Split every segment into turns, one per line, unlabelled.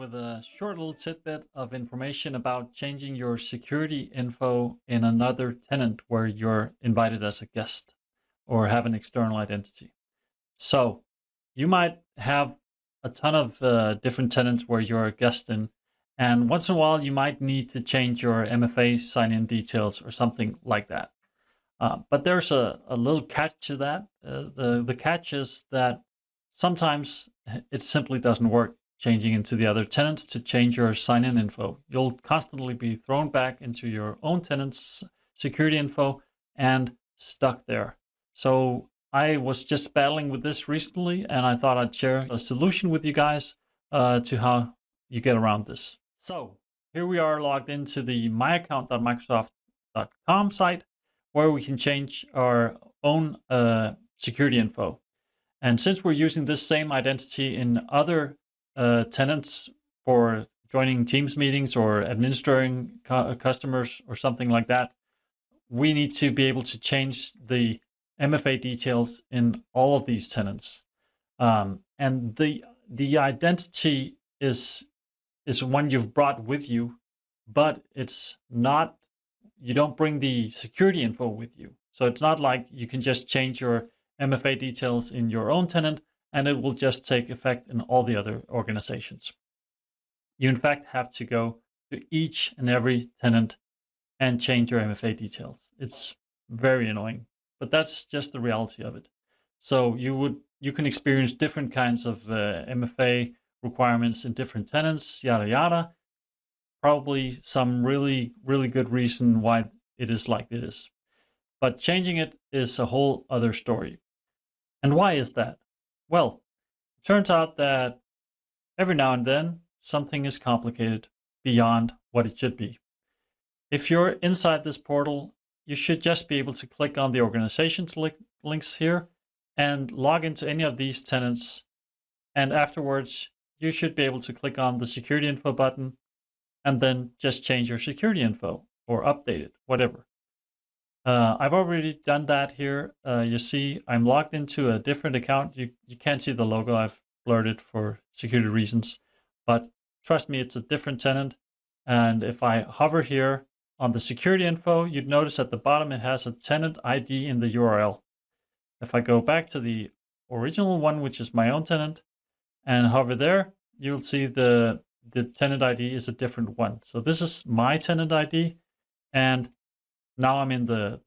with a short little tidbit of information about changing your security info in another tenant where you're invited as a guest or have an external identity. So you might have a ton of different tenants where you're a guest in, and once in a while you might need to change your MFA sign-in details or something like that. But there's a little catch to that. The catch is that sometimes it simply doesn't work changing into the other tenants to change your sign-in info. You'll constantly be thrown back into your own tenant's security info and stuck there. So I was just battling with this recently, and I thought I'd share a solution with you guys to how you get around this. So here we are logged into the myaccount.microsoft.com site, where we can change our own security info. And since we're using this same identity in other tenants for joining Teams meetings or administering customers or something like that, we need to be able to change the MFA details in all of these tenants. And the identity is one you've brought with you, but it's not, you don't bring the security info with you. So it's not like you can just change your MFA details in your own tenant and it will just take effect in all the other organizations. You in fact have to go to each and every tenant and change your MFA details. It's very annoying, but that's just the reality of it. So you can experience different kinds of MFA requirements in different tenants, yada yada. Probably some really good reason why it is like it is. But changing it is a whole other story. And why is that? Well, it turns out that every now and then something is complicated beyond what it should be. If you're inside this portal, you should just be able to click on the organization's links here and log into any of these tenants. And afterwards, you should be able to click on the security info button and then just change your security info or update it, whatever. I've already done that here. You see, I'm logged into a different account. You can't see the logo. I've blurred it for security reasons. But trust me, it's a different tenant. And if I hover here on the security info, you'd notice at the bottom it has a tenant ID in the URL. If I go back to the original one, which is my own tenant, and hover there, you'll see the tenant ID is a different one. So this is my tenant ID, and now I'm in the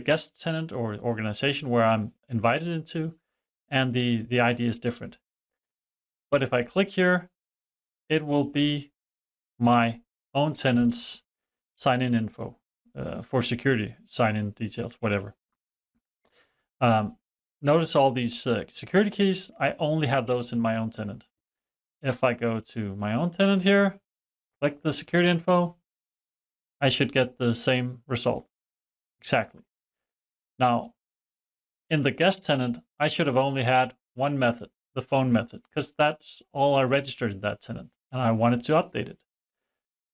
guest tenant or organization where I'm invited into, and the ID is different. But if I click here, it will be my own tenant's sign-in info for security, sign-in details, whatever. Notice all these security keys. I only have those in my own tenant. If I go to my own tenant here, click the security info, I should get the same result. Exactly. Now, in the guest tenant, I should have only had one method, the phone method, because that's all I registered in that tenant, and I wanted to update it.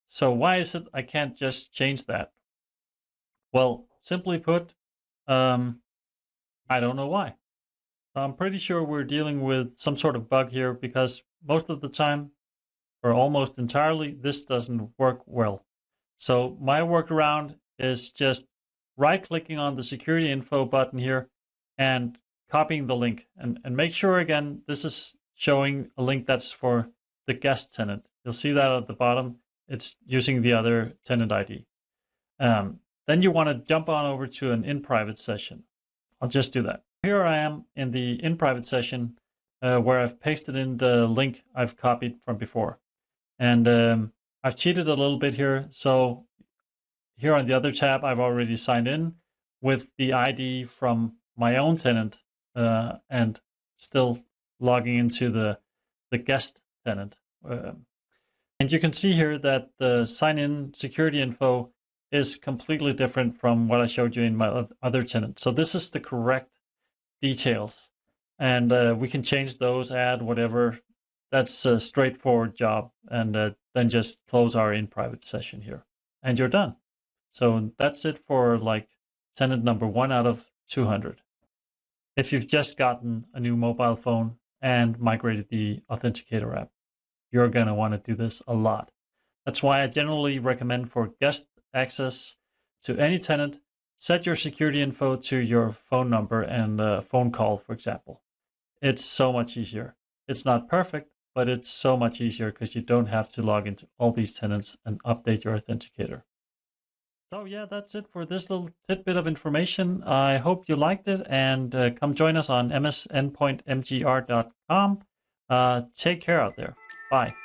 So why is it I can't just change that? Well, simply put, I don't know why. I'm pretty sure we're dealing with some sort of bug here because most of the time, or almost entirely, this doesn't work well. So my workaround is just right-clicking on the security info button here and copying the link. And make sure, again, this is showing a link that's for the guest tenant. You'll see that at the bottom. It's using the other tenant ID. Then you want to jump on over to an in-private session. I'll just do that. Here I am in the in-private session where I've pasted in the link I've copied from before. And I've cheated a little bit here. So here on the other tab, I've already signed in with the ID from my own tenant and still logging into the guest tenant. And you can see here that the sign-in security info is completely different from what I showed you in my other tenant. So this is the correct details. And we can change those, add whatever. That's a straightforward job. And then just close our in-private session here. And you're done. So that's it for like tenant number 1 out of 200. If you've just gotten a new mobile phone and migrated the Authenticator app. you're going to want to do this a lot. That's why I generally recommend for guest access to any tenant, set your security info to your phone number and a phone call, for example. It's so much easier. It's not perfect, but it's so much easier because you don't have to log into all these tenants and update your authenticator. So yeah, that's it for this little tidbit of information. I hope you liked it, and come join us on msendpointmgr.com. Take care out there. Bye.